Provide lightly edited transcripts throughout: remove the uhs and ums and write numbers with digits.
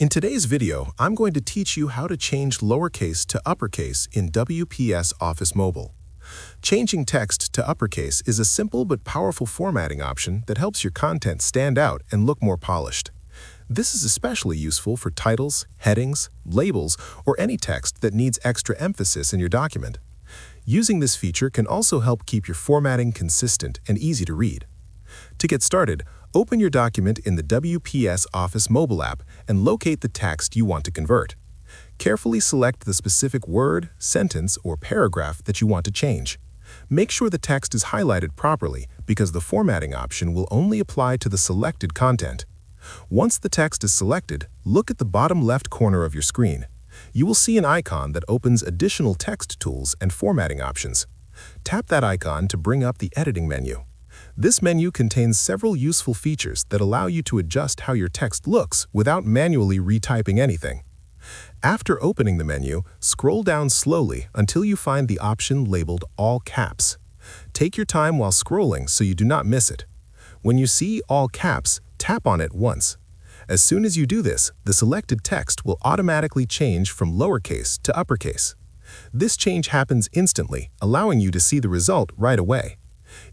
In today's video, I'm going to teach you how to change lowercase to uppercase in WPS Office Mobile. Changing text to uppercase is a simple but powerful formatting option that helps your content stand out and look more polished. This is especially useful for titles, headings, labels, or any text that needs extra emphasis in your document. Using this feature can also help keep your formatting consistent and easy to read. To get started, open your document in the WPS Office Mobile app and locate the text you want to convert. Carefully select the specific word, sentence, or paragraph that you want to change. Make sure the text is highlighted properly because the formatting option will only apply to the selected content. Once the text is selected, look at the bottom left corner of your screen. You will see an icon that opens additional text tools and formatting options. Tap that icon to bring up the editing menu. This menu contains several useful features that allow you to adjust how your text looks without manually retyping anything. After opening the menu, scroll down slowly until you find the option labeled All Caps. Take your time while scrolling so you do not miss it. When you see All Caps, tap on it once. As soon as you do this, the selected text will automatically change from lowercase to uppercase. This change happens instantly, allowing you to see the result right away.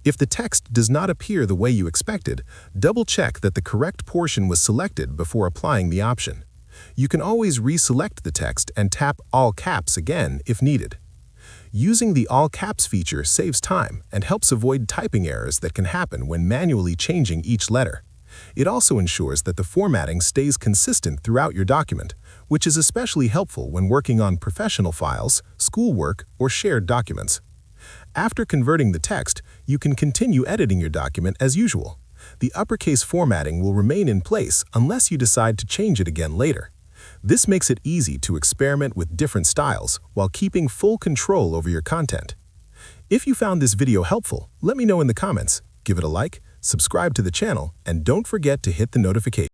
If the text does not appear the way you expected, double-check that the correct portion was selected before applying the option. You can always reselect the text and tap All Caps again if needed. Using the All Caps feature saves time and helps avoid typing errors that can happen when manually changing each letter. It also ensures that the formatting stays consistent throughout your document, which is especially helpful when working on professional files, schoolwork, or shared documents. After converting the text, you can continue editing your document as usual. The uppercase formatting will remain in place unless you decide to change it again later. This makes it easy to experiment with different styles while keeping full control over your content. If you found this video helpful, let me know in the comments. Give it a like, subscribe to the channel, and don't forget to hit the notification.